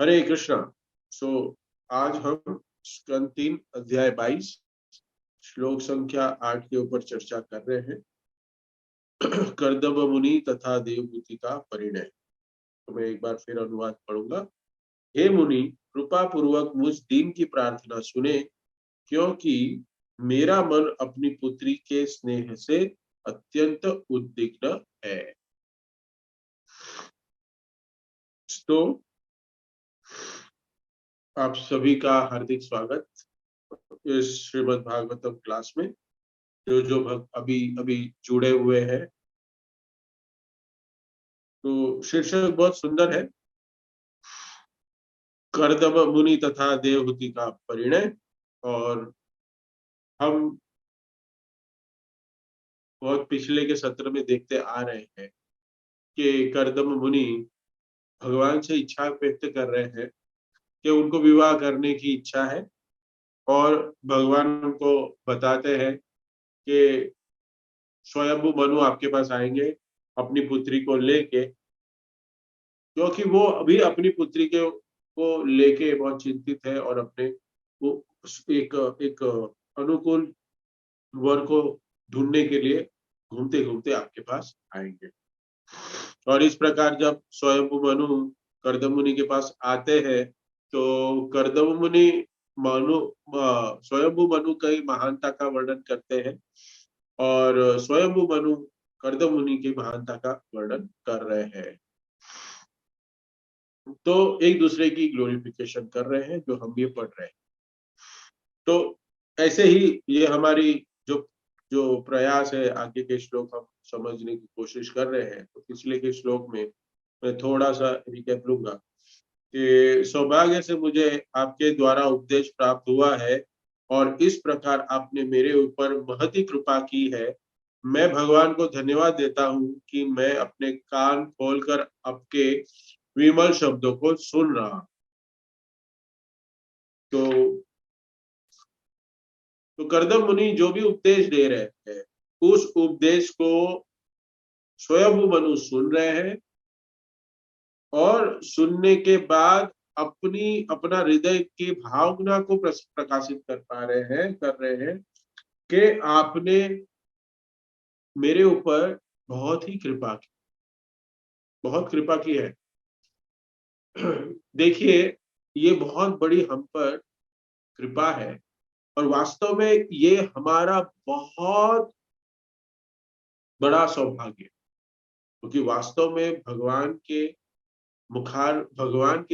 हरे कृष्णा। सो आज हम स्कंद 3 अध्याय 22 श्लोक संख्या 8 के ऊपर चर्चा कर रहे हैं। कर्दम मुनि तथा देवभूति का परिणय। तो मैं एक बार फिर अनुवाद पढ़ूंगा। हे मुनि, कृपा पूर्वक मुझ दीन की प्रार्थना सुने, क्योंकि मेरा मन अपनी पुत्री के स्नेह से अत्यंत उद्विग्न है। तो आप सभी का हार्दिक स्वागत इस श्रीमद् भागवतम क्लास में। जो भक्त अभी अभी जुड़े हुए हैं, तो शीर्षक बहुत सुंदर है, कर्दम मुनि तथा देवहूति का परिणय। और हम बहुत पिछले के सत्र में देखते आ रहे हैं कि कर्दम मुनि भगवान से इच्छा व्यक्त कर रहे हैं कि उनको विवाह करने की इच्छा है, और भगवान उनको बताते हैं कि स्वयंभू मनु आपके पास आएंगे अपनी पुत्री को लेके, क्योंकि वो अभी अपनी पुत्री के को लेके बहुत चिंतित है और अपने वो एक एक अनुकूल वर को ढूंढने के लिए घूमते घूमते आपके पास आएंगे। और इस प्रकार जब स्वयंभू मनु कर्दम मुनि के पास आते हैं, तो कर्दम मुनि मनु स्वयंभू मनु की महानता का वर्णन करते हैं, और स्वयंभू मनु कर्दम मुनि की महानता का वर्णन कर रहे हैं। तो एक दूसरे की ग्लोरिफिकेशन कर रहे हैं, जो हम ये पढ़ रहे हैं। तो ऐसे ही ये हमारी जो जो प्रयास है, आगे के श्लोक हम समझने की कोशिश कर रहे हैं। तो पिछले के श्लोक में मैं थोड़ा सा रिकैप लूंगा कि सौभाग्य से मुझे आपके द्वारा उपदेश प्राप्त हुआ है, और इस प्रकार आपने मेरे ऊपर महती कृपा की है। मैं भगवान को धन्यवाद देता हूँ कि मैं अपने कान खोलकर आपके विमल शब्दों को सुन रहा। तो कर्दम मुनि जो भी उपदेश दे रहे हैं, उस उपदेश को स्वयं मनु सुन रहे हैं, और सुनने के बाद अपना हृदय की भावना को प्रकाशित कर पा रहे हैं, कर रहे हैं कि आपने मेरे ऊपर बहुत ही कृपा की, बहुत कृपा की है। देखिए, ये बहुत बड़ी हम पर कृपा है, और वास्तव में ये हमारा बहुत बड़ा सौभाग्य है, क्योंकि वास्तव में भगवान के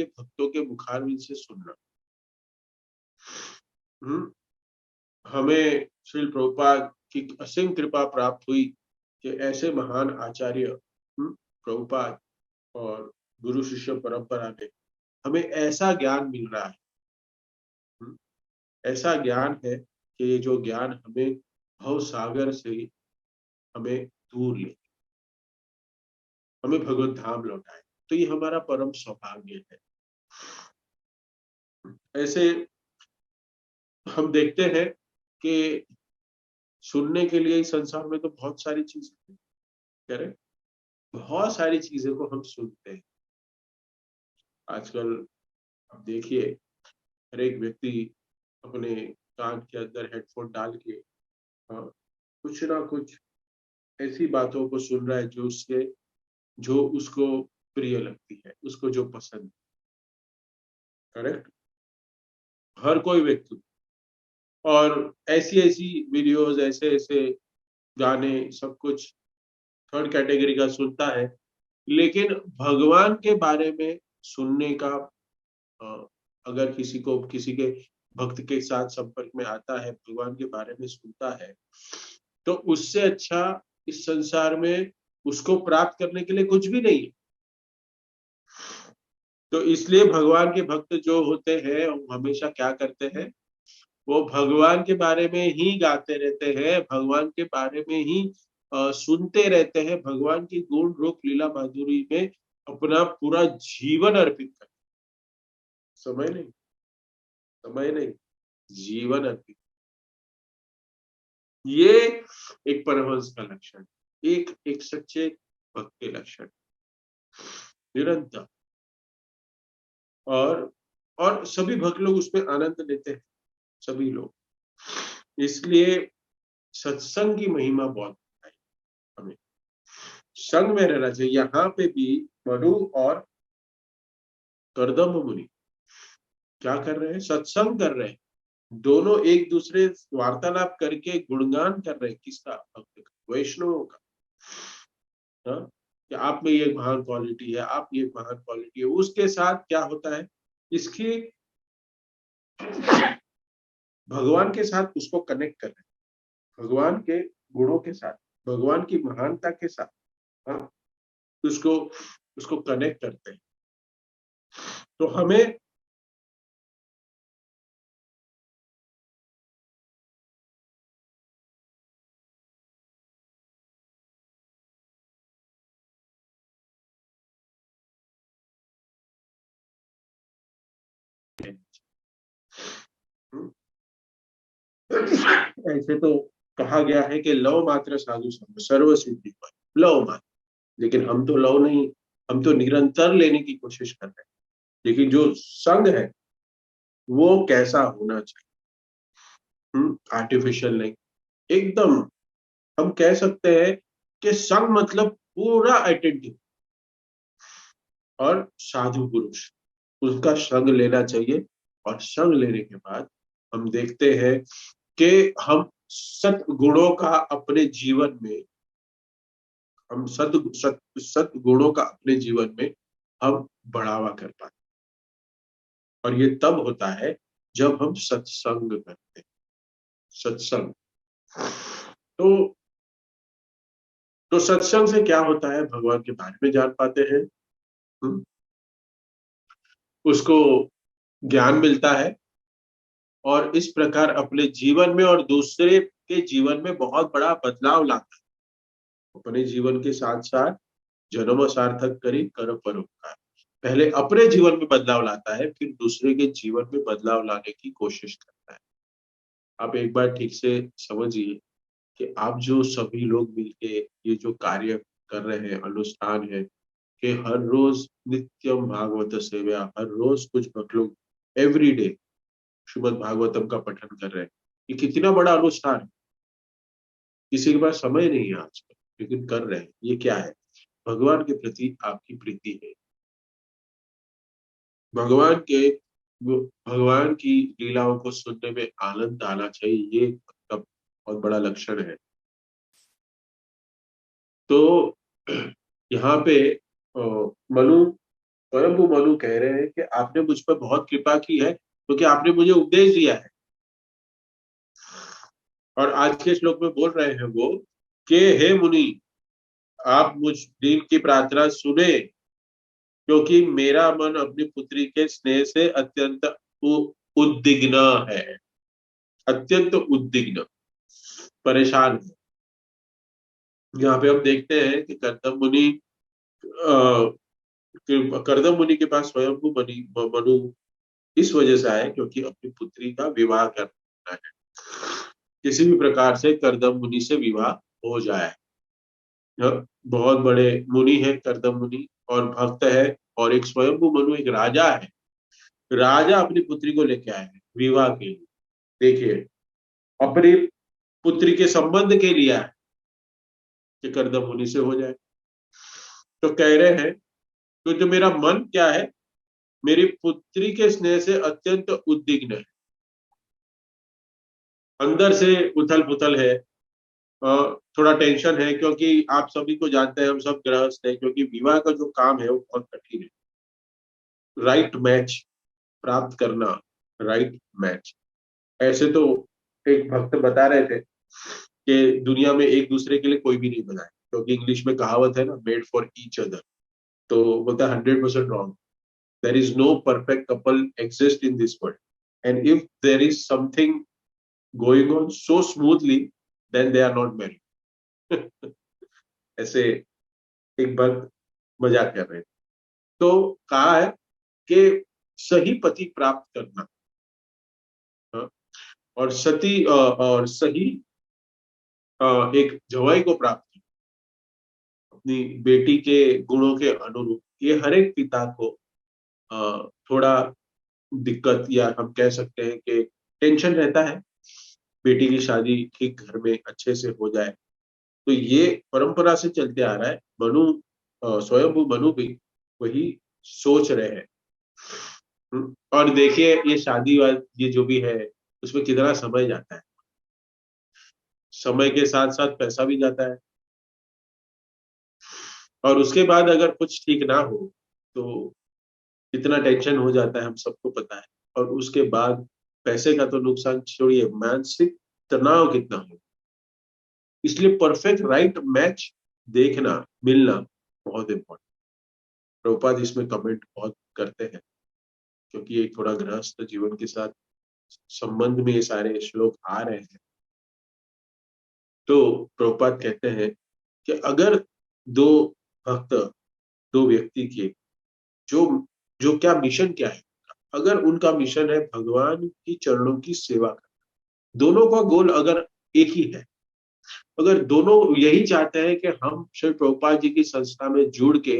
भक्तों के मुखारविंद से सुनना। हमें श्री प्रभुपाद की असीम कृपा प्राप्त हुई कि ऐसे महान आचार्य प्रभुपाद और गुरु शिष्य परंपरा में हमें ऐसा ज्ञान मिल रहा है। ऐसा ज्ञान है कि ये जो ज्ञान हमें भव सागर से हमें दूर ले, हमें भगवत धाम लौटाए। तो ये हमारा परम सौभाग्य है। ऐसे हम देखते हैं कि सुनने के लिए इस संसार में तो बहुत सारी चीजें करें, बहुत सारी चीजें को हम सुनते हैं। आजकल आप देखिए, हर एक व्यक्ति अपने कान के अंदर हेडफोन डाल के कुछ ना कुछ ऐसी बातों को सुन रहा है जो उसको प्रिय लगती है, उसको जो पसंद है। करेक्ट, हर कोई व्यक्ति। और ऐसी ऐसी वीडियोस, ऐसे ऐसे गाने, सब कुछ थर्ड कैटेगरी का सुनता है। लेकिन भगवान के बारे में सुनने का, अ, अगर किसी के भक्त के साथ संपर्क में आता है, भगवान के बारे में सुनता है, तो उससे अच्छा इस संसार में उसको प्राप्त करने के लिए कुछ भी नहीं है। तो इसलिए भगवान के भक्त जो होते हैं, वो हमेशा क्या करते हैं, वो भगवान के बारे में ही गाते रहते हैं, भगवान के बारे में ही सुनते रहते हैं, भगवान की गुण रूप लीला माधुरी में अपना पूरा जीवन अर्पित करते। समय नहीं, जीवन अर्पित। ये एक परमहंस का लक्षण, एक एक सच्चे भक्त के लक्षण, निरंतर। और और सभी भक्त लोग उसमें आनंद लेते हैं, सभी लोग। इसलिए सत्संग की महिमा बहुत है। हमें संग में रहना चाहिए। यहाँ पे भी मनु और कर्दम मुनि क्या कर रहे हैं? सत्संग कर रहे हैं। दोनों एक दूसरे वार्तालाप करके गुणगान कर रहे हैं। किसका? भक्त का, वैष्णवों का। हाँ, कि आप में ये महान क्वालिटी है, आप ये महान क्वालिटी है। उसके साथ क्या होता है? इसकी भगवान के साथ उसको कनेक्ट कर रहे हैं, भगवान के गुणों के साथ, भगवान की महानता के साथ। हाँ, उसको उसको कनेक्ट करते हैं। तो हमें ऐसे तो कहा गया है कि लव मात्र साधु संग सर्व सिद्धि पर, लव मात्र। लेकिन हम तो लव नहीं, हम तो निरंतर लेने की कोशिश कर रहे हैं। लेकिन जो संग है वो कैसा होना चाहिए? आर्टिफिशियल नहीं, एकदम। हम कह सकते हैं कि संग मतलब पूरा आइडेंटिटी। और साधु पुरुष, उसका संग लेना चाहिए। और संग लेने के बाद हम देखते हैं कि हम सत गुणों का अपने जीवन में, हम सत गुणों का अपने जीवन में हम बढ़ावा कर पाते। और ये तब होता है जब हम सत्संग करते हैं। सत्संग तो सत्संग से क्या होता है? भगवान के बारे में जान पाते हैं। हम्म, उसको ज्ञान मिलता है। और इस प्रकार अपने जीवन में और दूसरे के जीवन में बहुत बड़ा बदलाव लाता है। अपने जीवन के साथ साथ जन्म सार्थक करी कर परोपकार। पहले अपने जीवन में बदलाव लाता है, फिर दूसरे के जीवन में बदलाव लाने की कोशिश करता है। आप एक बार ठीक से समझिए कि आप जो सभी लोग मिलके ये जो कार्य कर रहे हैं, अनुष्ठान है, कि हर रोज नित्यम भागवत सेवा, हर रोज कुछ भक्त लोग एवरी डे श्रीमद भागवतम का पठन कर रहे हैं। ये कितना बड़ा अनुष्ठान है। किसी के पास समय नहीं है आजकल, लेकिन कर रहे हैं। ये क्या है? भगवान के प्रति आपकी प्रीति है। भगवान के भगवान की लीलाओं को सुनने में आनंद आना चाहिए, ये मतलब बहुत बड़ा लक्षण है। तो यहाँ पे मनु, स्वयंभू मनु कह रहे हैं कि आपने मुझ पर बहुत कृपा की है, क्योंकि आपने मुझे उपदेश दिया है। और आज के श्लोक में बोल रहे हैं वो कि हे मुनि, आप मुझ दीन की प्रार्थना सुने, क्योंकि मेरा मन अपनी पुत्री के स्नेह से अत्यंत उद्विग्न है। अत्यंत उद्विग्न, परेशान है। यहाँ पे हम देखते हैं कि कर्दम मुनि के पास स्वयंभू मनु इस वजह से आए क्योंकि अपनी पुत्री का विवाह करना है। किसी भी प्रकार से कर्दम मुनि से विवाह हो जाए। यह बहुत बड़े मुनि है कर्दम मुनि, और भक्त है। और एक स्वयंभू मनु एक राजा है। राजा अपनी पुत्री को लेके आए हैं विवाह के लिए। देखिए, अपनी पुत्री के संबंध के लिए आए कि कर्दम मुनि से हो जाए। तो कह रहे हैं तो जो मेरा मन क्या है, मेरी पुत्री के स्नेह से अत्यंत उद्विग्न है। अंदर से उथल पुथल है, थोड़ा टेंशन है, क्योंकि आप सभी को जानते हैं, हम सब गृहस्थ हैं, क्योंकि विवाह का जो काम है वो बहुत कठिन है। राइट मैच प्राप्त करना, राइट मैच। ऐसे तो एक भक्त बता रहे थे कि दुनिया में एक दूसरे के लिए कोई भी नहीं बना है, क्योंकि इंग्लिश में कहावत है ना, मेड फॉर ईच अदर। तो बोलता है 100% wrong. There is no perfect couple exist in this world, and if there is something going on so smoothly, then they are not married. ऐसे एक भक्त मजाक कर रहे थे। तो कहा है कि सही पति प्राप्त करना, हाँ, और और सही एक जवाई को प्राप्त करना, अपनी बेटी के गुणों के अनुरूप, ये हर एक पिता को थोड़ा दिक्कत या हम कह सकते हैं कि टेंशन रहता है, बेटी की शादी ठीक घर में अच्छे से हो जाए। तो ये परंपरा से चलते आ रहा है। मनु स्वयंभू मनु भी वही सोच रहे हैं। और देखिए ये शादी वाद ये जो भी है उसमें कितना समय जाता है, समय के साथ साथ पैसा भी जाता है। और उसके बाद अगर कुछ ठीक ना हो तो कितना टेंशन हो जाता है हम सबको पता है। और उसके बाद पैसे का तो नुकसान छोड़िए, मानसिक तनाव कितना हो। इसलिए परफेक्ट राइट मैच देखना मिलना बहुत इंपॉर्टेंट। प्रभुपाद इसमें कमेंट बहुत करते हैं क्योंकि ये थोड़ा गृहस्थ जीवन के साथ संबंध में ये सारे श्लोक आ रहे हैं। तो प्रभुपाद कहते हैं कि अगर दो भक्त, दो व्यक्ति के जो जो क्या मिशन क्या है, अगर उनका मिशन है भगवान की चरणों की सेवा करना, दोनों का गोल अगर एक ही है, अगर दोनों यही चाहते हैं कि हम श्री प्रभुपाद जी की संस्था में जुड़ के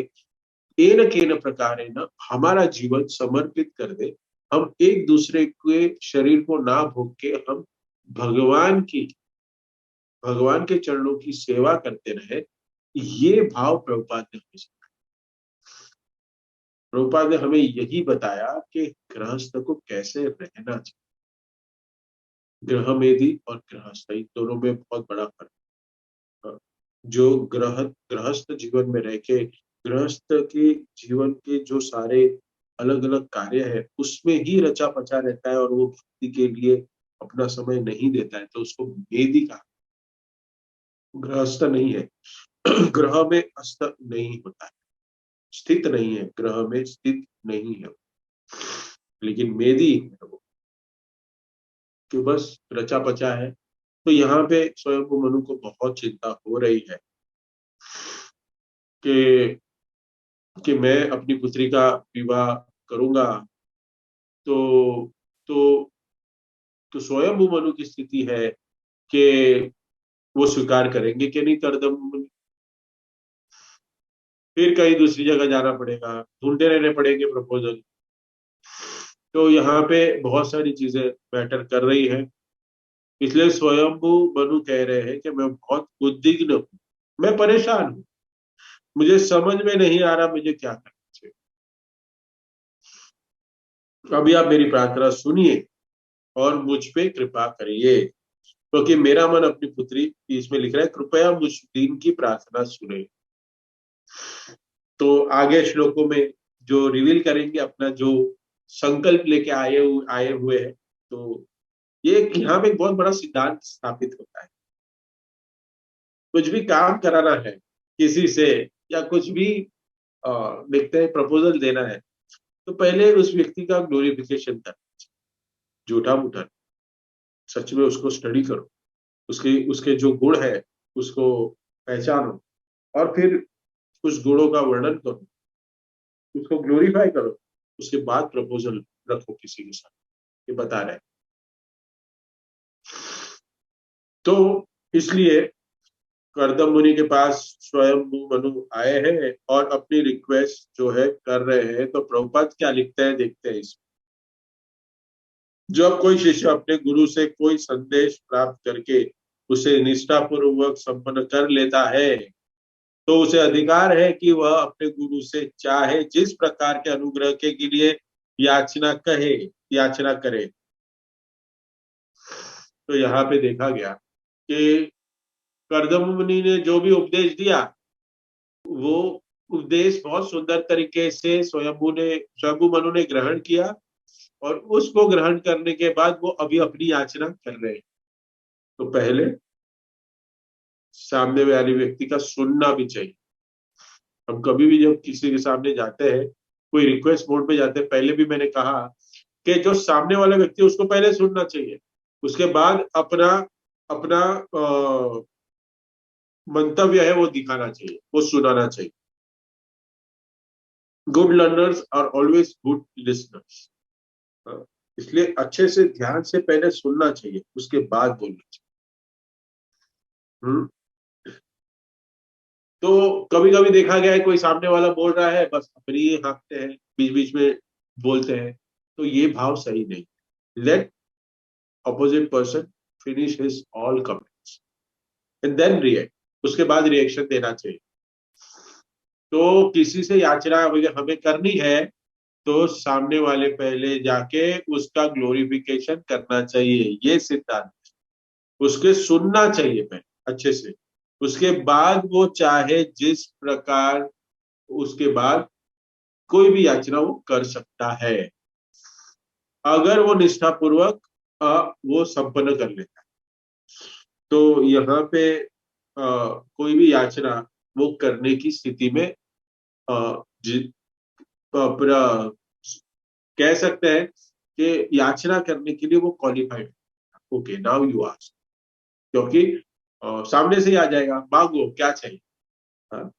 एन केन प्रकार न हमारा जीवन समर्पित कर दे, हम एक दूसरे के शरीर को ना भोग के हम भगवान की भगवान के चरणों की सेवा करते रहे, ये भाव प्रभुपाद ने हमें सिखाया। प्रभुपाद ने हमें यही बताया कि गृहस्थ को कैसे रहना चाहिए। गृहमेधी और गृहस्थी दोनों में बहुत बड़ा फर्क है। जो गृहस्थ जीवन में रह के गृहस्थ के जीवन के जो सारे अलग अलग कार्य है उसमें ही रचा पचा रहता है और वो भक्ति के लिए अपना समय नहीं देता है, तो उसको मेदी का गृहस्थ नहीं है। ग्रह में अस्त नहीं होता है, स्थित नहीं है, ग्रह में स्थित नहीं है, लेकिन मेदी है वो कि बस रचा पचा है। तो यहाँ पे स्वयं को मनु को बहुत चिंता हो रही है कि मैं अपनी पुत्री का विवाह करूंगा तो तो स्वयं मनु की स्थिति है कि वो स्वीकार करेंगे कि नहीं करदम मुनि। फिर कहीं दूसरी जगह जाना पड़ेगा, ढूंढते रहने पड़ेंगे प्रपोजल। तो यहाँ पे बहुत सारी चीजें मैटर कर रही है। इसलिए स्वयंभू मनु कह रहे हैं कि मैं बहुत उद्विग्न हूँ, मैं परेशान हूँ, मुझे समझ में नहीं आ रहा मुझे क्या करना चाहिए। अभी आप मेरी प्रार्थना सुनिए और मुझ पे कृपा करिए, क्योंकि मेरा मन अपनी पुत्री, इसमें लिख रहा है कृपया मुझ दीन की प्रार्थना सुने। तो आगे श्लोकों में जो रिवील करेंगे अपना जो संकल्प लेके आए हुए हैं, तो ये यहाँ पे एक बहुत बड़ा सिद्धांत स्थापित होता है। कुछ भी काम कराना है किसी से या कुछ भी देखते हैं प्रपोजल देना है, तो पहले उस व्यक्ति का ग्लोरिफिकेशन करना चाहिए। झूठा मूठा, सच में उसको स्टडी करो, उसके उसके जो गुण है उसको पहचानो और फिर उस गुणों का वर्णन करो, उसको ग्लोरीफाई करो, उसके बाद प्रपोजल रखो किसी के साथ। ये बता रहे हैं। तो इसलिए कर्दम मुनि के पास स्वयं मनु आए हैं और अपनी रिक्वेस्ट जो है कर रहे हैं। तो प्रभुपाद क्या लिखते हैं देखते हैं इसमें। जब कोई शिष्य अपने गुरु से कोई संदेश प्राप्त करके उसे निष्ठापूर्वक संपन्न कर लेता है, तो उसे अधिकार है कि वह अपने गुरु से चाहे जिस प्रकार के अनुग्रह के लिए याचना करे। तो यहाँ पे देखा गया कि कर्दम मुनि ने जो भी उपदेश दिया वो उपदेश बहुत सुंदर तरीके से स्वयंभू मनु ने ग्रहण किया और उसको ग्रहण करने के बाद वो अभी अपनी याचना कर रहे हैं। तो पहले सामने वाले व्यक्ति का सुनना भी चाहिए। हम कभी भी जब किसी के सामने जाते हैं, कोई रिक्वेस्ट मोड पे जाते हैं, पहले भी मैंने कहा कि जो सामने वाला व्यक्ति है उसको पहले सुनना चाहिए, उसके बाद अपना अपना मंतव्य है वो दिखाना चाहिए, वो सुनाना चाहिए। Good learners are always good listeners. इसलिए अच्छे से ध्यान से पहले सुनना चाहिए, उसके बाद बोलना चाहिए। तो कभी कभी देखा गया है कोई सामने वाला बोल रहा है, बस अपनी ही हाँकते हैं बीच बीच में, बोलते हैं, तो ये भाव सही नहीं। Let opposite person finish his all comments and then react, उसके बाद रिएक्शन देना चाहिए। तो किसी से याचना हमें करनी है तो सामने वाले पहले जाके उसका ग्लोरिफिकेशन करना चाहिए, ये सिद्धांत। उसके सुनना चाहिए पहले अच्छे से, उसके बाद वो चाहे जिस प्रकार, उसके बाद कोई भी याचना वो कर सकता है, अगर वो निष्ठापूर्वक वो संपन्न कर लेता है। तो यहाँ पे कोई भी याचना वो करने की स्थिति में कह सकते हैं कि याचना करने के लिए वो qualified. Okay, now you ask, क्योंकि सामने से ही आ जाएगा, मांगो क्या चाहिए। हाँ?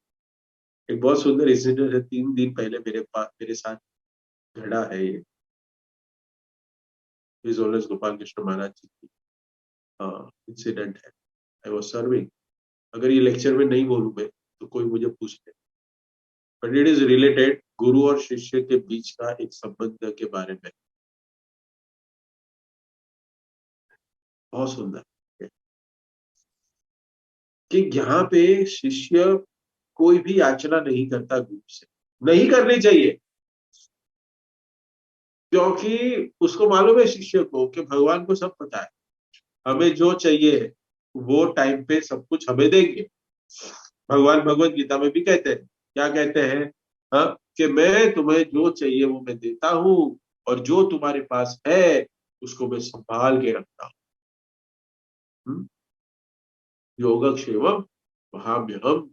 एक बहुत सुंदर इंसिडेंट है, 3 दिन पहले मेरे साथ घड़ा है ये। हिज ऑनर्स गोपाल कृष्ण महाराज जी की इंसिडेंट है। I was serving. अगर ये लेक्चर में नहीं बोलूं मैं तो कोई मुझे पूछ ले, बट इट इज रिलेटेड गुरु और शिष्य के बीच का एक संबंध के बारे में। बहुत सुंदर है कि यहाँ पे शिष्य कोई भी याचना नहीं करता गुरु से, नहीं करनी चाहिए, क्योंकि उसको मालूम है शिष्य को कि भगवान को सब पता है, हमें जो चाहिए वो टाइम पे सब कुछ हमें देंगे। भगवान भगवत गीता में भी कहते हैं, क्या कहते हैं? हाँ, कि मैं तुम्हें जो चाहिए वो मैं देता हूँ, और जो तुम्हारे पास है उसको मैं संभाल के रखता हूँ। योगक्षेमम वहाम्यहम,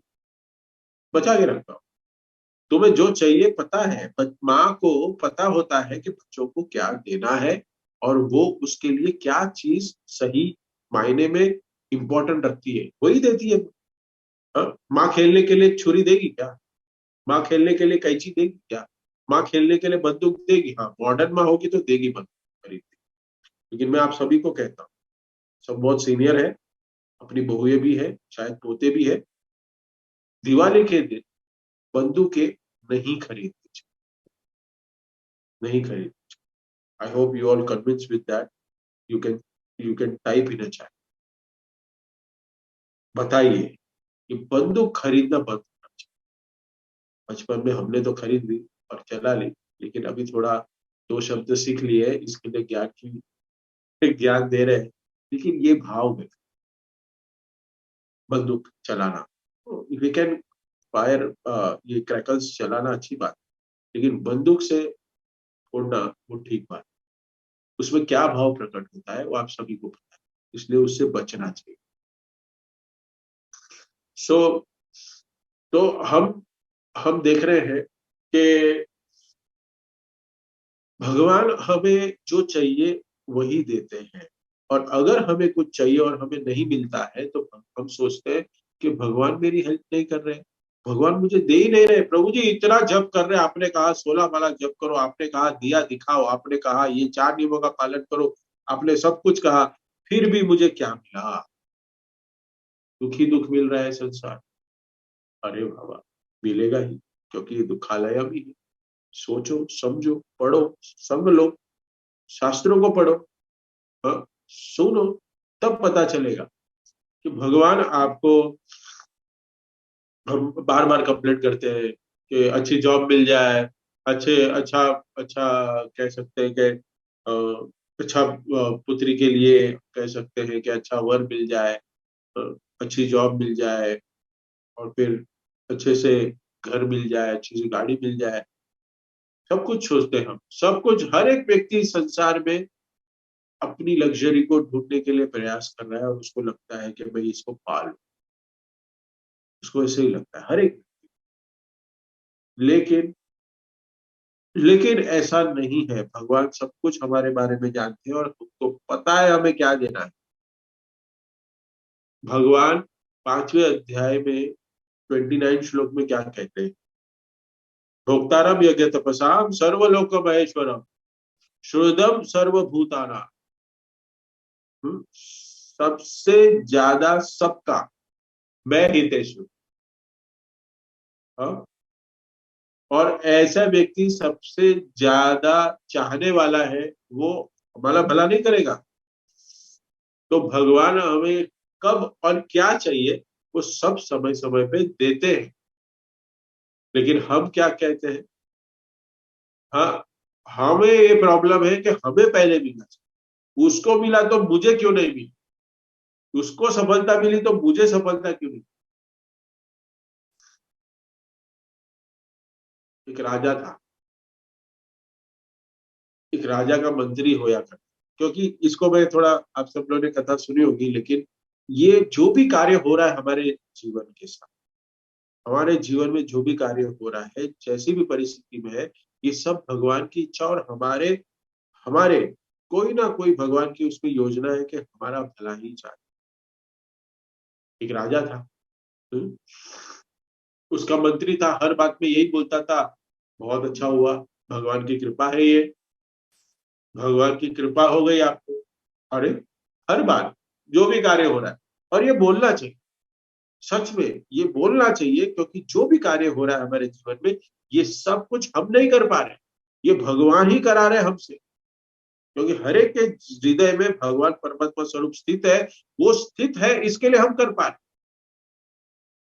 बचा के रखता हूँ। तुम्हें जो चाहिए पता है, माँ को पता होता है कि बच्चों को क्या देना है, और वो उसके लिए क्या चीज सही मायने में इंपॉर्टेंट रखती है वही देती है। हाँ? माँ खेलने के लिए छुरी देगी क्या? माँ खेलने के लिए कैंची देगी क्या? माँ खेलने के लिए बंदूक देगी? हाँ, मॉडर्न माँ होगी तो देगी बंदूक खरीद के। लेकिन मैं आप सभी को कहता हूँ, सब बहुत सीनियर है, अपनी बहुएं भी है, शायद पोते भी है, दिवाली के दिन बंदूकें नहीं खरीदनी, नहीं खरीद। I hope you all convince with that. You can type in a chat, बताइए कि बंदूक खरीदना बंद करना चाहिए। बचपन में हमने तो खरीद ली और चला ली, लेकिन अभी थोड़ा दो शब्द सीख लिए, इसके लिए ज्ञान दे रहे हैं। लेकिन ये भाव में बंदूक चलाना, वी कैन फायर, ये क्रैकल्स चलाना अच्छी बात, लेकिन बंदूक से फोड़ना वो ठीक बात। उसमें क्या भाव प्रकट होता है वो आप सभी को पता है, इसलिए उससे बचना चाहिए। सो तो हम देख रहे हैं कि भगवान हमें जो चाहिए वही देते हैं, और अगर हमें कुछ चाहिए और हमें नहीं मिलता है तो हम सोचते हैं कि भगवान मेरी हेल्प नहीं कर रहे, भगवान मुझे दे ही नहीं रहे। प्रभु जी इतना जप कर रहे, आपने कहा 16 माला जप करो, आपने कहा दिया दिखाओ, आपने कहा ये 4 नियमों का पालन करो, आपने सब कुछ कहा, फिर भी मुझे क्या मिला? दुखी दुख मिल रहा है संसार। अरे बाबा, मिलेगा ही, क्योंकि ये दुखालय भी है। सोचो, समझो, पढ़ो, समझ लो, शास्त्रों को पढ़ो, हाँ, सुनो, तब पता चलेगा कि भगवान आपको, हम बार बार कंप्लेंट करते हैं कि अच्छी जॉब मिल जाए, अच्छे अच्छा अच्छा कह सकते हैं कि अच्छा पुत्री के लिए कह सकते हैं कि अच्छा वर मिल जाए, अ, अच्छी जॉब मिल जाए, और फिर अच्छे से घर मिल जाए, अच्छी सी गाड़ी मिल जाए। सब कुछ सोचते हैं हम, सब कुछ, हर एक व्यक्ति संसार में अपनी लग्जरी को ढूंढने के लिए प्रयास कर रहा है, और उसको लगता है कि भाई इसको पाल, उसको ऐसे ही लगता है हर एक। लेकिन लेकिन ऐसा नहीं है, भगवान सब कुछ हमारे बारे में जानते हैं और उनको पता है हमें क्या देना है। भगवान 5वें अध्याय में 29 श्लोक में क्या कहते हैं? भोक्तारम यज्ञ तपसाम सर्वलोक महेश्वरम श्रुदम सर्वभूताना, सबसे ज्यादा सबका मैं हितेशु। हाँ? और ऐसा व्यक्ति सबसे ज्यादा चाहने वाला है, वो हमारा भला नहीं करेगा। तो भगवान हमें कब और क्या चाहिए वो सब समय समय पे देते हैं। लेकिन हम क्या कहते हैं, हाँ, हमें ये प्रॉब्लम है कि हमें पहले मिलना चाहिए, उसको मिला तो मुझे क्यों नहीं मिली, उसको सफलता मिली तो मुझे सफलता क्यों नहीं। एक राजा था, एक राजा का मंत्री होया करता, क्योंकि इसको मैं थोड़ा, आप सब लोगों ने कथा सुनी होगी, लेकिन ये जो भी कार्य हो रहा है हमारे जीवन के साथ, हमारे जीवन में जो भी कार्य हो रहा है, जैसी भी परिस्थिति में है, ये सब भगवान की इच्छा और हमारे हमारे कोई ना कोई भगवान की उसमें योजना है कि हमारा भला ही चाहे। एक राजा था, हम्म, उसका मंत्री था, हर बात में यही बोलता था, बहुत अच्छा हुआ, भगवान की कृपा है ये, भगवान की कृपा हो गई आपको। अरे, हर बार जो भी कार्य हो रहा है, और ये बोलना चाहिए, सच में ये बोलना चाहिए, क्योंकि जो भी कार्य हो रहा है हमारे जीवन में, ये सब कुछ हम नहीं कर पा रहे, ये भगवान ही करा रहे हमसे, क्योंकि हर एक के हृदय में भगवान परमात्मा स्वरूप स्थित है, वो स्थित है इसके लिए हम कर पा रहे।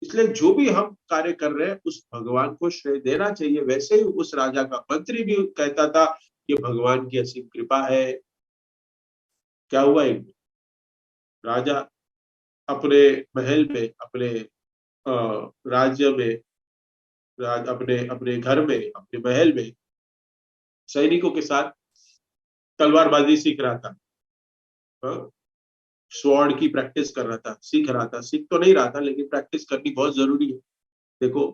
इसलिए जो भी हम कार्य कर रहे हैं उस भगवान को श्रेय देना चाहिए। वैसे ही उस राजा का मंत्री भी कहता था कि भगवान की असीम कृपा है। क्या हुआ, एक दिन राजा अपने महल में, अपने राज्य में, अपने अपने घर में, अपने महल में सैनिकों के साथ तलवारबाजी सीख रहा था। स्वॉर्ड की प्रैक्टिस कर रहा था, सीख रहा था, सीख तो नहीं रहा था, लेकिन प्रैक्टिस करनी बहुत जरूरी है। देखो,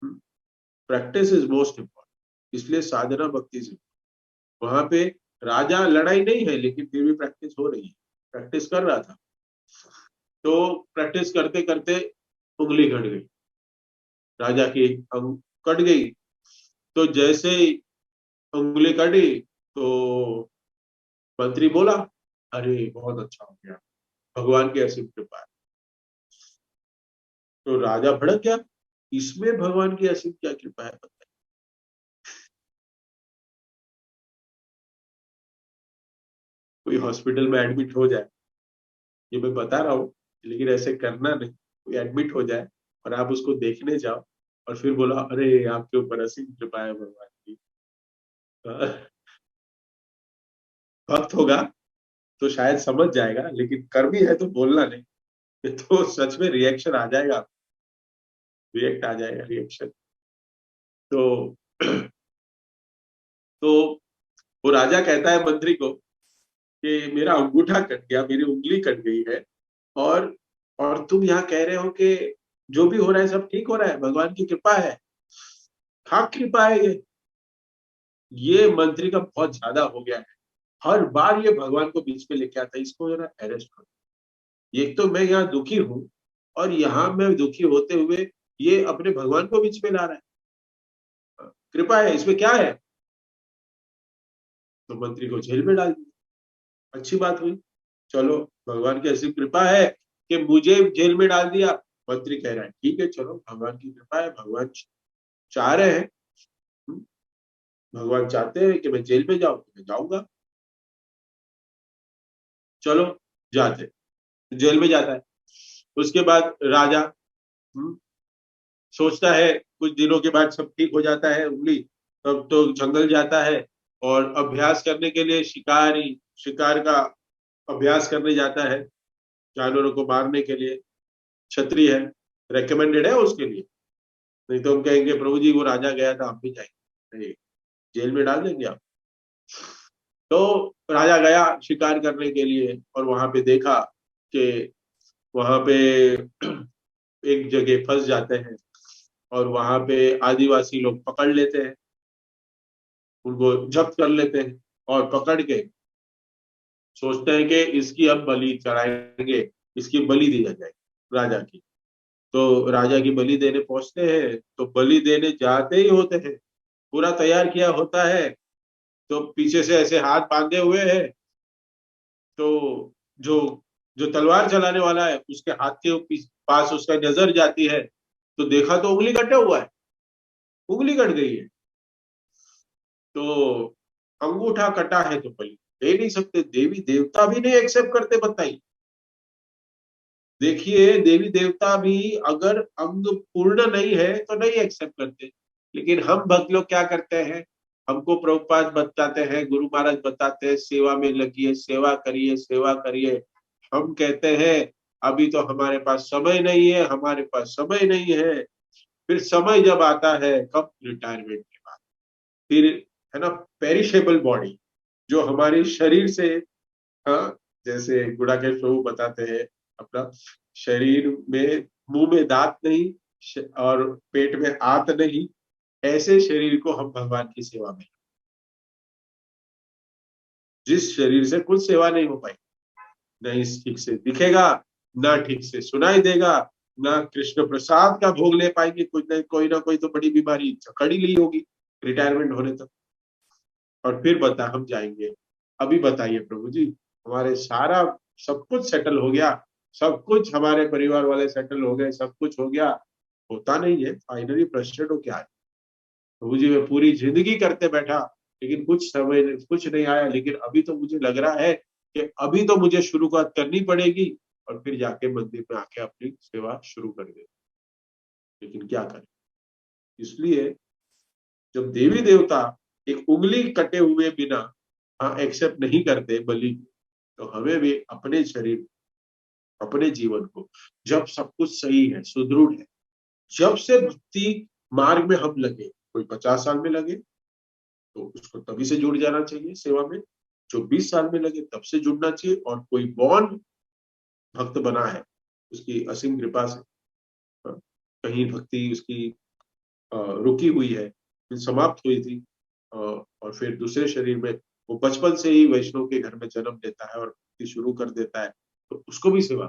प्रैक्टिस इज मोस्ट इम्पोर्टेंट, इसलिए साधना भक्ति से वहां पे राजा लड़ाई नहीं है, लेकिन फिर भी प्रैक्टिस हो रही है, प्रैक्टिस कर रहा था। तो प्रैक्टिस करते करते उंगली कट गई, राजा की कट गई। तो जैसे ही उंगली कटी, तो मंत्री बोला, अरे बहुत अच्छा हो गया, भगवान की असीम कृपा है। तो राजा भड़क गया, इसमें भगवान की असीम क्या कृपा है बताइए। कोई हॉस्पिटल में एडमिट हो जाए, ये मैं बता रहा हूँ, लेकिन ऐसे करना नहीं, कोई एडमिट हो जाए और आप उसको देखने जाओ और फिर बोला, अरे आपके ऊपर असीम कृपा है भगवान की, भक्त होगा तो शायद समझ जाएगा, लेकिन कर्मी है तो बोलना नहीं। तो सच में रिएक्शन आ जाएगा, रिएक्ट आ जाएगा, रिएक्शन। तो तो वो राजा कहता है मंत्री को कि मेरा अंगूठा कट गया, मेरी उंगली कट गई है, और और तुम यहाँ कह रहे हो कि जो भी हो रहा है सब ठीक हो रहा है, भगवान की कृपा है। हाँ, कृपा है ये मंत्री का बहुत ज्यादा हो गया है, हर बार ये भगवान को बीच में लेके आता है, इसको जरा अरेस्ट करो। एक तो मैं यहाँ दुखी हूँ, और यहाँ मैं दुखी होते हुए ये अपने भगवान को बीच में ला रहा है, कृपा है इसमें क्या है। तो मंत्री को जेल में डाल दिया, अच्छी बात हुई, चलो भगवान की ऐसी कृपा है कि मुझे जेल में डाल दिया। मंत्री कह रहा है ठीक है, चलो भगवान की कृपा है, भगवान चाह रहे हैं, हम्म, भगवान चाहते हैं कि मैं जेल में जाऊं तो मैं जाऊंगा, चलो जाते, जेल में जाता है। उसके बाद राजा हम्म, सोचता है, कुछ दिनों के बाद सब ठीक हो जाता है उंगली, तब तो जंगल जाता है और अभ्यास करने के लिए शिकारी, शिकार का अभ्यास करने जाता है, जानवरों को मारने के लिए। क्षत्रिय है, रेकमेंडेड है उसके लिए, नहीं तो हम कहेंगे प्रभु जी वो राजा गया था हम भी जाएंगे, नहीं, जेल में डाल देंगे आप। तो राजा गया शिकार करने के लिए, और वहां पे देखा कि वहां पे एक जगह फंस जाते हैं, और वहां पे आदिवासी लोग पकड़ लेते हैं, उनको जब्त कर लेते हैं, और पकड़ के सोचते हैं कि इसकी अब बलि चढ़ाएंगे, इसकी बलि दी जाएगी राजा की। तो राजा की बलि देने पहुंचते हैं, तो बलि देने जाते ही होते हैं, पूरा तैयार किया होता है, तो पीछे से ऐसे हाथ बांधे हुए हैं, तो जो जो तलवार चलाने वाला है उसके हाथ के पास उसका नजर जाती है, तो देखा तो उंगली कटा हुआ है। उंगली कट गई है तो अंगूठा कटा है तो बलि दे नहीं सकते, देवी देवता भी नहीं एक्सेप्ट करते, बताइए। देखिए देवी देवता भी अगर अंग पूर्ण नहीं है तो नहीं एक्सेप्ट करते, लेकिन हम भक्त लोग क्या करते हैं, हमको प्रभुपाद बताते हैं, गुरु महाराज बताते हैं, सेवा में लगिए, सेवा करिए, सेवा करिए। हम कहते हैं अभी तो हमारे पास समय नहीं है, हमारे पास समय नहीं है। फिर समय जब आता है, कब, रिटायरमेंट के बाद, फिर, है ना, पेरिशेबल बॉडी जो हमारे शरीर से, हाँ, जैसे गुड़ाकेश प्रभु बताते हैं अपना, शरीर में, मुंह में दांत नहीं और पेट में आंत नहीं, ऐसे शरीर को हम भगवान की सेवा में, जिस शरीर से कुछ सेवा नहीं हो पाई, नहीं ठीक से दिखेगा, ना ठीक से सुनाई देगा, ना कृष्ण प्रसाद का भोग ले पाएंगे, कुछ नहीं, कोई ना कोई तो बड़ी बीमारी जकड़ ही ली होगी रिटायरमेंट होने तक। और फिर बता हम जाएंगे। अभी बताइए प्रभु जी, हमारे सारा सब कुछ सेटल हो गया, सब कुछ हमारे परिवार वाले सेटल हो गए, सब कुछ हो गया, होता नहीं है, फाइनली फ्रस्ट्रेट हो क्या है प्रभु जी, मैं पूरी जिंदगी करते बैठा लेकिन कुछ समय कुछ नहीं आया, लेकिन अभी तो मुझे लग रहा है कि अभी तो मुझे शुरुआत करनी पड़ेगी और फिर जाके मंदिर में आके अपनी सेवा शुरू कर दे, लेकिन क्या करें। इसलिए जब देवी देवता एक उंगली कटे हुए बिना, हाँ, एक्सेप्ट नहीं करते बलि, तो हमें भी अपने शरीर, अपने जीवन को, जब सब कुछ सही है, सुदृढ़ है, जब से भक्ति मार्ग में हम लगे, कोई 50 साल में लगे तो उसको तभी से जुड़ जाना चाहिए सेवा में, जो 20 साल में लगे तब से जुड़ना चाहिए, और कोई बॉन्ड भक्त बना है उसकी असीम कृपा से, कहीं भक्ति उसकी रुकी हुई है, फिर समाप्त हुई थी, और फिर दूसरे शरीर में वो बचपन से ही वैष्णव के घर में जन्म लेता है और भक्ति शुरू कर देता है, तो उसको भी सेवा।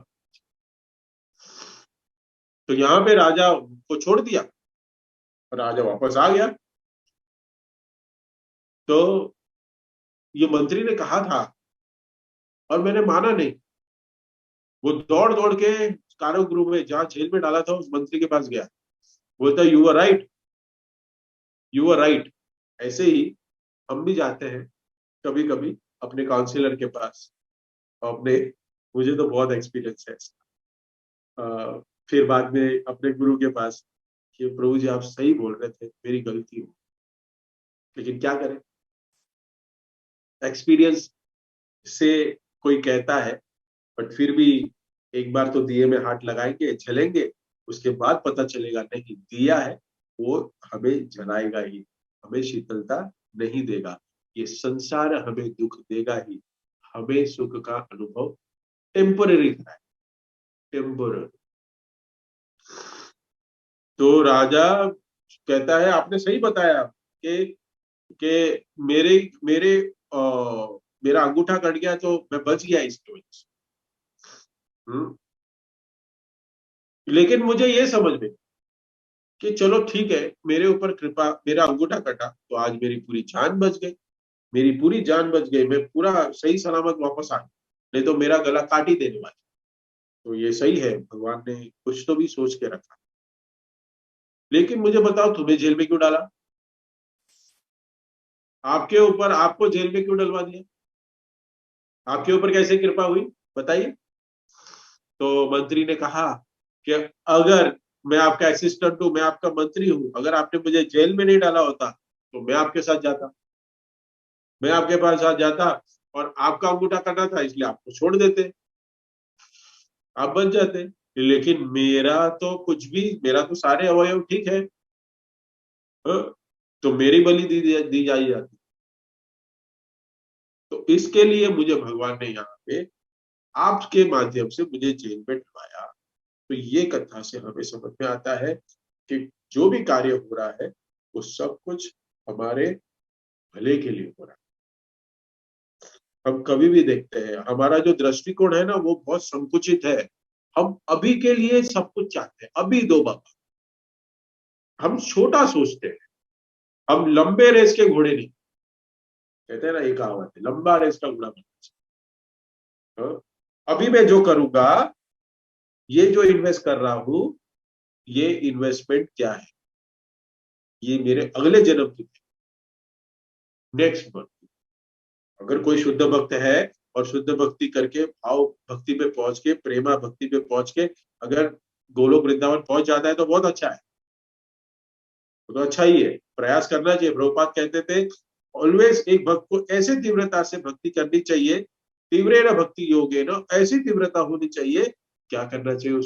तो यहाँ पे राजा को छोड़ दिया, राजा वापस आ गया, तो ये मंत्री ने कहा था और मैंने माना नहीं, वो दौड़ दौड़ के कारागृह में, जहाँ जेल में डाला था, उस मंत्री के पास गया, बोलता you are right, you are right. ऐसे ही हम भी जाते हैं कभी कभी अपने काउंसिलर के पास, अपने, मुझे तो बहुत एक्सपीरियंस है फिर बाद में अपने गुरु के पास कि प्रभु जी आप सही बोल रहे थे, मेरी गलती हो, लेकिन क्या करें, एक्सपीरियंस से कोई कहता है, बट फिर भी एक बार तो दिए में हाथ लगाएंगे, जलेंगे, उसके बाद पता चलेगा नहीं दिया है वो हमें जलाएगा ही, हमें शीतलता नहीं देगा, ये संसार हमें दुख देगा ही, हमें सुख का अनुभव टेम्पररी है, टेम्पररी। तो राजा कहता है आपने सही बताया कि मेरे मेरे मेरा अंगूठा कट गया तो मैं बच गया इसकी वजह से। हम्म। लेकिन मुझे ये समझ में कि चलो ठीक है, मेरे ऊपर कृपा, मेरा अंगूठा कटा तो आज मेरी पूरी जान बच गई, मेरी पूरी जान बच गई, मैं पूरा सही सलामत वापस आ गया, नहीं तो मेरा गला काट ही देने वाला। तो ये सही है, भगवान ने कुछ तो भी सोच के रखा। लेकिन मुझे बताओ तुम्हें जेल में क्यों डाला, आपके ऊपर, आपको जेल में क्यों डलवा दिया, आपके ऊपर कैसे कृपा हुई, बताइए। तो मंत्री ने कहा कि अगर मैं आपका असिस्टेंट हूं, मैं आपका मंत्री हूं, अगर आपने मुझे जेल में नहीं डाला होता तो मैं आपके साथ जाता, मैं आपके पास साथ जाता, और आपका अंगूठा करना था इसलिए आपको छोड़ देते, आप बच जाते। लेकिन मेरा तो कुछ भी, मेरा तो सारे अवयव ठीक है, हाँ? तो मेरी बलि दी जाई जाती। तो इसके लिए मुझे भगवान ने यहाँ पे आपके माध्यम से मुझे जेल में डलवाया। तो ये कथा से हमें समझ में आता है कि जो भी कार्य हो रहा है वो सब कुछ हमारे भले के लिए हो रहा है। हम कभी भी देखते हैं हमारा जो दृष्टिकोण है ना वो बहुत संकुचित है, हम अभी के लिए सब कुछ चाहते हैं, अभी दो बाबा, हम छोटा सोचते हैं, हम लंबे रेस के घोड़े नहीं, कहते हैं ना एक कहावत है, लंबा रेस का घोड़ा बनना चाहिए। हाँ? अभी मैं जो करूंगा, ये जो इन्वेस्ट कर रहा हूं, ये इन्वेस्टमेंट क्या है, ये मेरे अगले जन्म की नेक्स्ट बर्थ। अगर कोई शुद्ध भक्त है और शुद्ध भक्ति करके भाव भक्ति पे पहुंच के, प्रेमा भक्ति पे पहुंच के अगर गोलोक वृंदावन पहुंच जाता है तो बहुत अच्छा है, तो अच्छा ही है, प्रयास करना चाहिए। प्रभुपाद कहते थे ऑलवेज एक भक्त को ऐसे तीव्रता से भक्ति करनी चाहिए, तीव्रेण भक्ति योगे न, ऐसी तीव्रता होनी चाहिए। क्या करना चाहिए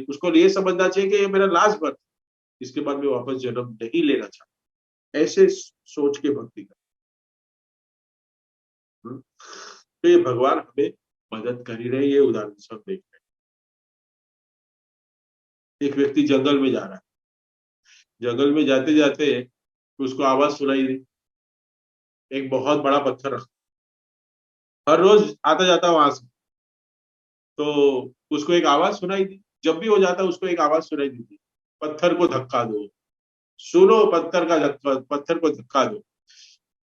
उसको ये समझना चाहिए कि ये मेरा लास्ट बर्थ, इसके बाद मैं वापस जन्म नहीं लेना चाहता, ऐसे सोच के भक्ति कर। तो ये भगवान हमें मदद कर ही रहे, ये उदाहरण सब देख रहे हैं। एक व्यक्ति जंगल में जा रहा है, जंगल में जाते जाते उसको आवाज सुनाई दी, एक बहुत बड़ा पत्थर रखा, हर रोज आता जाता वहां से, तो उसको एक आवाज सुनाई दी, जब भी हो जाता उसको एक आवाज सुनाई दी थी, पत्थर को धक्का दो, सुनो पत्थर का धक्का, पत्थर को धक्का दो।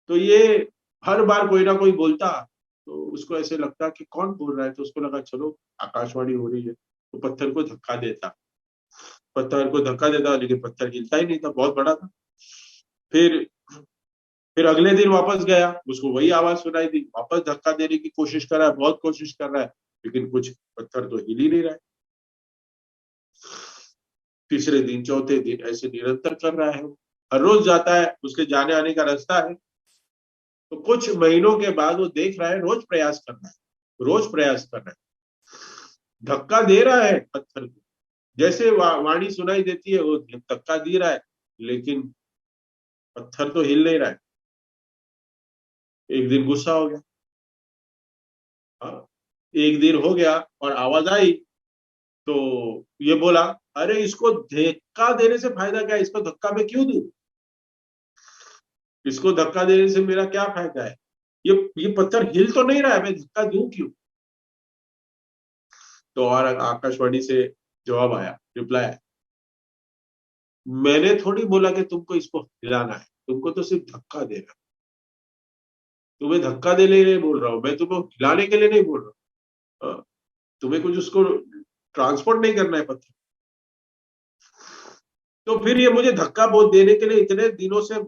तो ये हर बार कोई ना कोई बोलता, तो उसको ऐसे लगता कि कौन बोल रहा है, तो उसको लगा चलो आकाशवाणी हो रही है, तो पत्थर को धक्का देता, पत्थर को धक्का देता, लेकिन पत्थर हिलता ही नहीं था, बहुत बड़ा था। फिर फिर अगले दिन वापस गया, उसको वही आवाज सुनाई दी, वापस धक्का देने की कोशिश कर रहा है, बहुत कोशिश कर रहा है, लेकिन कुछ पत्थर तो हिल ही नहीं रहा है। तीसरे दिन, चौथे दिन ऐसे निरंतर कर रहा है, हर रोज जाता है, उसके जाने आने का रास्ता है। तो कुछ महीनों के बाद वो देख रहा है, रोज प्रयास कर रहा है, रोज प्रयास कर रहा है, धक्का दे रहा है पत्थर को, जैसे वाणी सुनाई देती है वो धक्का दे रहा है, लेकिन पत्थर तो हिल नहीं रहा है। एक दिन गुस्सा हो गया, हाँ, एक दिन हो गया और आवाज आई, तो ये बोला अरे इसको धक्का देने से फायदा क्या है, इसको धक्का मैं क्यों दूं, इसको धक्का देने से मेरा क्या फायदा है, ये पत्थर हिल तो नहीं रहा है, मैं धक्का दूं क्यों। तो और आकाशवाणी से जवाब आया, रिप्लाई आया, मैंने थोड़ी बोला कि तुमको इसको हिलाना है, तुमको तो सिर्फ धक्का देना, तुम्हें धक्का देने के लिए बोल रहा हूँ मैं, तुम्हें हिलाने के लिए नहीं बोल रहा हूँ। तुम्हें कुछ उसको ट्रांसपोर्ट नहीं करना है पत्थर। तो फिर ये मुझे धक्का बहुत देने के लिए इतने दिनों से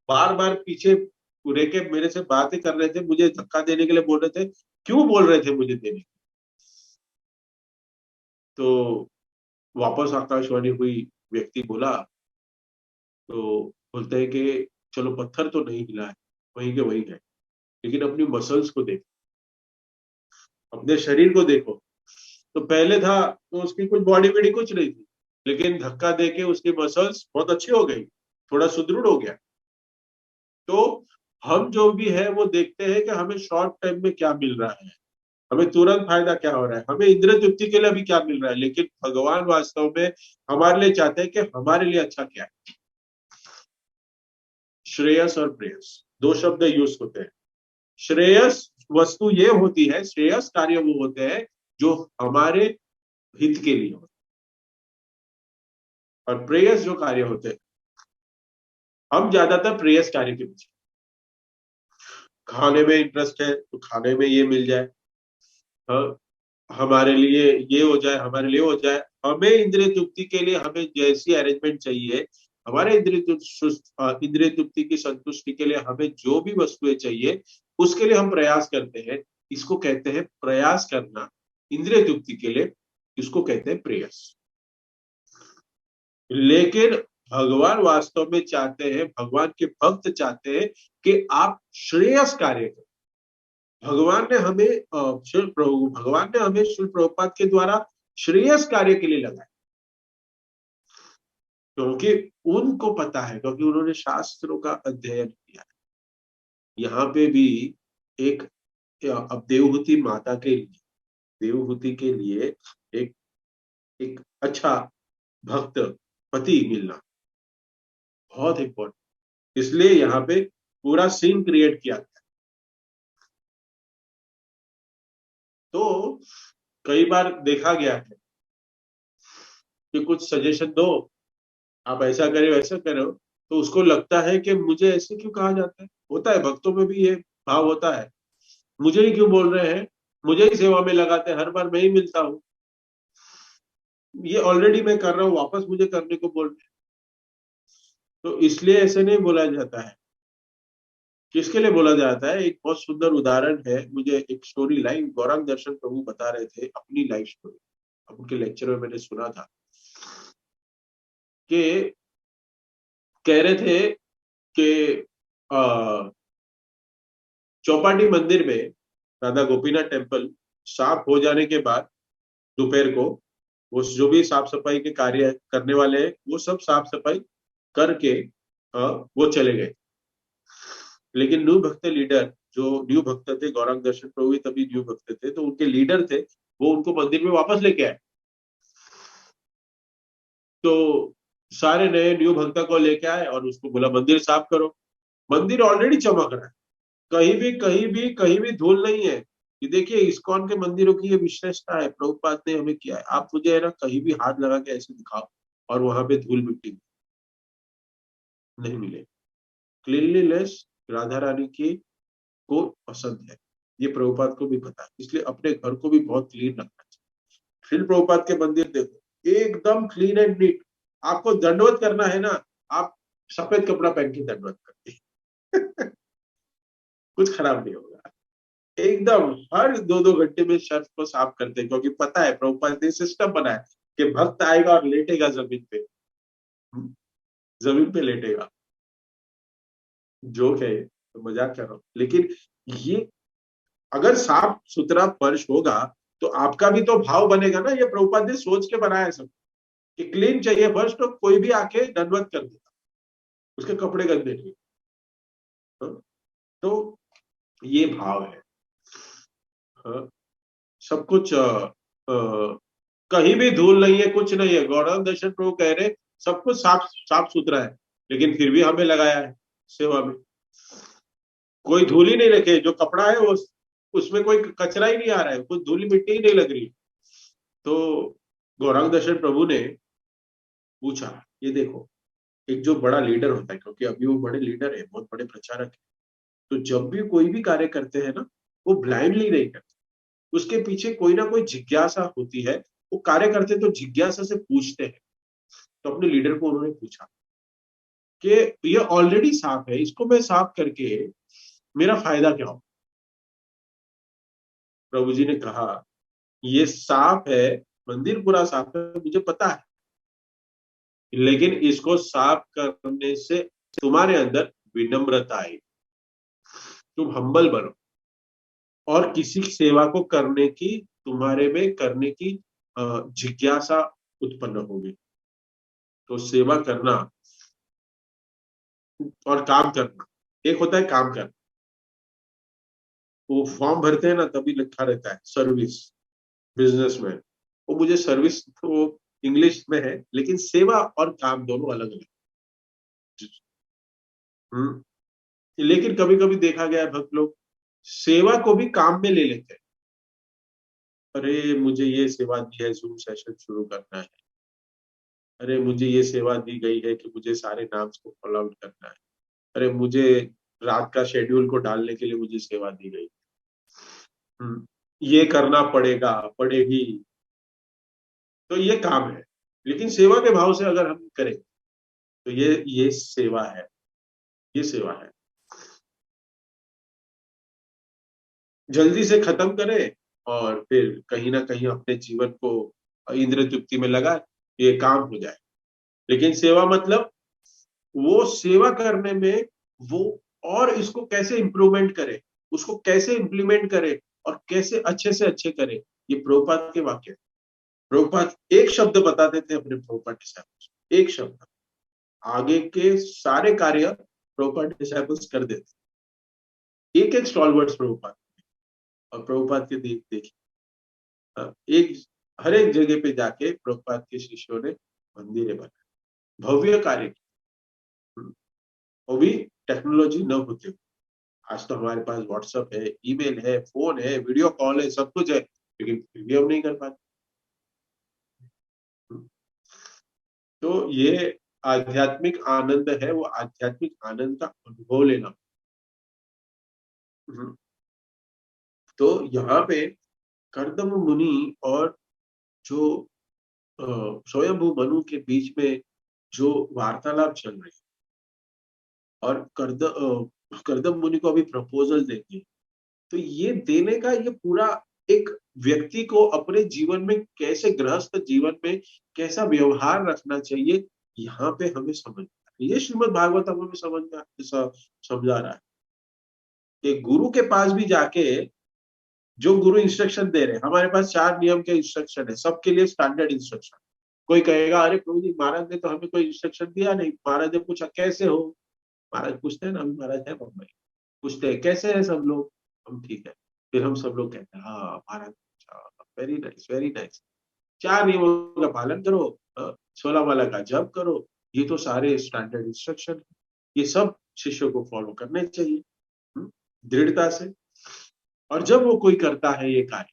बार बार पीछे रह के मेरे से बातें कर रहे थे, मुझे धक्का देने के लिए बोल रहे थे, क्यों बोल रहे थे मुझे देने। तो वापस आकाशवाणी हुई, व्यक्ति बोला, तो बोलते हैं कि चलो पत्थर तो नहीं हिला है, वहीं के वहीं है, लेकिन अपनी मसल्स को देखो, अपने शरीर को देखो। तो पहले था तो उसकी कुछ बॉडी बॉडी कुछ नहीं थी, लेकिन धक्का देके उसकी मसल्स बहुत अच्छी हो गई, थोड़ा सुदृढ़ हो गया। तो हम जो भी है वो देखते हैं कि हमें शॉर्ट टाइम में क्या मिल रहा है, हमें तुरंत फायदा क्या हो रहा है, हमें इंद्रिय तृप्ति के लिए भी क्या मिल रहा है, लेकिन भगवान वास्तव में हमारे लिए चाहते हैं कि हमारे लिए अच्छा क्या है। श्रेयस और प्रेयस दो शब्द यूज होते हैं। श्रेयस वस्तु ये होती है, श्रेयस कार्य वो होते हैं जो हमारे हित के लिए होते हैं, और प्रेयस जो कार्य होते हैं, हम ज्यादातर प्रेयस कार्य के पीछे, खाने में इंटरेस्ट है तो खाने में ये मिल जाए, हाँ, हमारे लिए ये हो जाए, हमारे लिए हो जाए, हमें इंद्रिय तृप्ति के लिए हमें जैसी अरेंजमेंट चाहिए, हमारे इंद्रिय तृप्ति की संतुष्टि के लिए हमें जो भी वस्तुएं चाहिए उसके लिए हम प्रयास करते हैं, इसको कहते हैं प्रयास करना। इंद्रिय तृप्ति के लिए इसको कहते हैं प्रेयस। लेकिन भगवान वास्तव में चाहते हैं, भगवान के भक्त चाहते हैं कि आप श्रेयस कार्य करें। भगवान ने हमें भगवान ने हमें शिल प्रभुपाद के द्वारा श्रेयस कार्य के लिए लगाया, क्योंकि उनको पता है, क्योंकि उन्होंने शास्त्रों का अध्ययन किया है। यहाँ पे भी एक, अब देवहूति माता के लिए, देवहूति के लिए एक एक अच्छा भक्त पति मिलना बहुत इंपॉर्टेंट, इसलिए यहाँ पे पूरा सीन क्रिएट किया गया। तो कई बार देखा गया है कि कुछ सजेशन दो, आप ऐसा करें वैसा करो, तो उसको लगता है कि मुझे ऐसे क्यों कहा जाता है, होता है भक्तों में भी ये भाव होता है, मुझे ही क्यों बोल रहे हैं, मुझे ही सेवा में लगाते हैं, हर बार मैं ही मिलता हूँ, ये ऑलरेडी मैं कर रहा हूँ, वापस मुझे करने को बोल रहे हैं। तो इसलिए ऐसे नहीं बोला जाता है। किसके लिए बोला जाता है? एक बहुत सुंदर उदाहरण है, मुझे एक स्टोरी लाइन गौरांग दर्शन प्रभु बता रहे थे, अपनी लाइफ स्टोरी। अब उनके लेक्चर में मैंने सुना था कि कह रहे थे कि चौपाटी मंदिर में, राधा गोपीनाथ टेम्पल साफ हो जाने के बाद दोपहर को वो जो भी साफ सफाई के कार्य करने वाले हैं वो सब साफ सफाई करके वो चले गए। लेकिन न्यू भक्त लीडर, जो न्यू भक्त थे, गौरांग दर्शन प्रभु भी तभी न्यू भक्त थे, तो उनके लीडर थे, वो उनको मंदिर में वापस लेके आए। तो सारे नए न्यू भक्त को लेके आए और उसको बोला मंदिर साफ करो। मंदिर ऑलरेडी चमक रहा है, कहीं भी धूल नहीं है। कि देखिए इस्कॉन के मंदिरों की ये विशेषता है, प्रभुपाद ने हमें किया है। आप मुझे है ना कहीं भी हाथ लगा के ऐसे दिखाओ और वहां पे धूल मिट्टी नहीं मिले। क्लीनलीनेस राधा रानी की को पसंद है, ये प्रभुपाद को भी पता है, इसलिए अपने घर को भी बहुत क्लीन रखना चाहिए। फिर प्रभुपाद के मंदिर देखो एकदम क्लीन एंड नीट। आपको दंडवत करना है ना, आप सफेद कपड़ा पहन के दंडवत करते कुछ खराब नहीं होगा। एकदम हर 2-2 घंटे में शर्त को साफ करते हैं, क्योंकि पता है प्रभुपाद ने सिस्टम बनाया कि भक्त आएगा और लेटेगा जमीन पे, जमीन पे लेटेगा। जोक है, तो मजाक कर रहा हूँ, लेकिन ये अगर साफ सुथरा फर्श होगा तो आपका भी तो भाव बनेगा ना। ये प्रभुपाद ने सोच के बनाया है सब कि क्लीन चाहिए फर्श, तो कोई भी आके दंडवत कर देगा, उसके कपड़े गंदे नहीं। तो ये भाव है। हाँ, सब कुछ कहीं भी धूल नहीं है, कुछ नहीं है। गौरव दर्शन प्रभु कह रहे सब कुछ साफ साफ सुथरा है, लेकिन फिर भी हमें लगाया है सेवा में। कोई धूल ही नहीं रखे, जो कपड़ा है वो उसमें कोई कचरा ही नहीं आ रहा है, कुछ धूल मिट्टी ही नहीं लग रही। तो गौरांग दर्शन प्रभु ने पूछा, ये देखो एक जो बड़ा लीडर होता है, क्योंकि अभी वो बड़े लीडर है, बहुत बड़े प्रचारक है, तो जब भी कोई भी कार्य करते हैं ना, वो ब्लाइंडली नहीं करते, उसके पीछे कोई ना कोई जिज्ञासा होती है। वो कार्य करते तो जिज्ञासा से पूछते हैं। तो अपने लीडर को उन्होंने पूछा कि ये ऑलरेडी साफ है, इसको मैं साफ करके मेरा फायदा क्या हो? प्रभु जी ने कहा, ये साफ है, मंदिर पूरा साफ है, मुझे पता है, लेकिन इसको साफ करने से तुम्हारे अंदर विनम्रता आई, तुम हम्बल बनो, और किसी की सेवा को करने की, तुम्हारे में करने की जिज्ञासा उत्पन्न होगी। तो सेवा करना और काम करना, एक होता है काम करना, वो फॉर्म भरते हैं ना तभी लिखा रहता है सर्विस, बिजनेसमैन। वो मुझे सर्विस तो इंग्लिश में है, लेकिन सेवा और काम दोनों अलग अलग। लेकिन कभी कभी देखा गया है भक्त लोग सेवा को भी काम में ले लेते हैं। अरे मुझे ये सेवा दी है, जूम सेशन शुरू करना है। अरे मुझे ये सेवा दी गई है कि मुझे सारे नाम्स को फॉलो आउट करना है। अरे मुझे रात का शेड्यूल को डालने के लिए मुझे सेवा दी गई। ये करना पड़ेगा, पड़ेगी। तो ये काम है, लेकिन सेवा के भाव से अगर हम करें तो ये सेवा है, ये सेवा है। जल्दी से खत्म करें और फिर कहीं ना कहीं अपने जीवन को इंद्र तृप्ति में लगा, ये काम हो जाए। लेकिन सेवा मतलब वो सेवा करने में वो और इसको कैसे इंप्रूवमेंट करे, उसको कैसे इंप्लीमेंट करे और कैसे अच्छे से अच्छे करे। ये प्रभुपाद के वाक्य। प्रभुपाद एक शब्द बताते थे अपने प्रभुपाद डिसाइपल्स, एक शब्द, आगे के सारे कार्य प्रभुपाद डिसाइपल्स कर देते। एक एक स्टॉलवर्ड्स प्रभुपाद, और प्रभुपाद के देख देख एक हर एक जगह पे जाके प्रभुपाद के शिष्यों ने मंदिरें बनाए, भव्य कार्य किए। वो भी टेक्नोलॉजी न होते हुए। आज तो हमारे पास व्हाट्सएप है, ईमेल है, फोन है, वीडियो कॉल है, सब कुछ है, लेकिन फिर भी हम नहीं कर पाते। तो ये आध्यात्मिक आनंद है, वो आध्यात्मिक आनंद का अनुभव लेना। तो यहाँ पे कर्दम मुनि और जो स्वयंभू मनु के बीच में जो वार्तालाप चल रही है, और कर्दम मुनि को अभी प्रपोजल देंगे। तो ये देने का ये पूरा एक व्यक्ति को अपने जीवन में कैसे, गृहस्थ जीवन में कैसा व्यवहार रखना चाहिए, यहाँ पे हमें समझ ये श्रीमद् भागवतम हमें समझा रहा है कि गुरु के पास भी जाके, जो गुरु इंस्ट्रक्शन दे रहे हैं, हमारे पास 4 नियम के इंस्ट्रक्शन है, सबके लिए स्टैंडर्ड इंस्ट्रक्शन। कोई कहेगा अरे प्रभु जी महाराज ने तो हमें कोई इंस्ट्रक्शन दिया नहीं, महाराज ने पूछा कैसे हो, महाराज पूछते हैं ना, अभी महाराज है बम्बई, पूछते हैं कैसे है सब लोग, हम ठीक है, फिर हम सब लोग कहते हैं हाँ महाराज, वेरी नाइस वेरी नाइस, 4 नियमों का पालन करो, 16 माला का जप करो, ये तो सारे स्टैंडर्ड इंस्ट्रक्शन, ये सब शिष्यों को फॉलो करने चाहिए दृढ़ता से। और जब वो कोई करता है ये कार्य,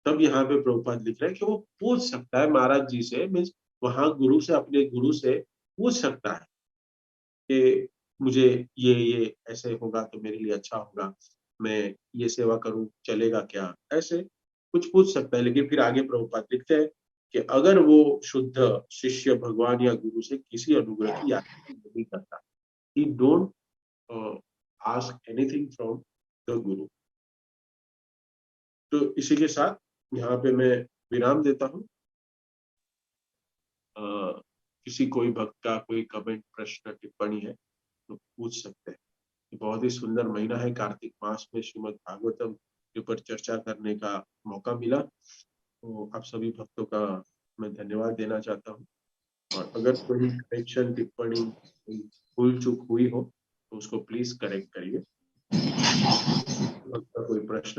तब यहाँ पे प्रभुपाद लिख रहे हैं कि वो पूछ सकता है महाराज जी से, मीन्स वहां गुरु से, अपने गुरु से पूछ सकता है कि मुझे ये ऐसे होगा तो मेरे लिए अच्छा होगा, मैं ये सेवा करूं चलेगा क्या, ऐसे कुछ पूछ सकता है। लेकिन फिर आगे प्रभुपाद लिखते हैं कि अगर वो शुद्ध शिष्य भगवान या गुरु से किसी अनुग्रह की याचना नहीं करता, ही don't ask anything from the गुरु। तो इसी के साथ यहाँ पे मैं विराम देता हूँ। किसी कोई भक्त का कोई कमेंट, प्रश्न, टिप्पणी है तो पूछ सकते हैं। बहुत ही सुंदर महीना है, कार्तिक मास में श्रीमद् भागवतम के ऊपर चर्चा करने का मौका मिला, तो आप सभी भक्तों का मैं धन्यवाद देना चाहता हूँ। और अगर कोई करेक्शन, टिप्पणी, भूल चूक हुई हो तो उसको प्लीज करेक्ट करिए। कोई प्रश्न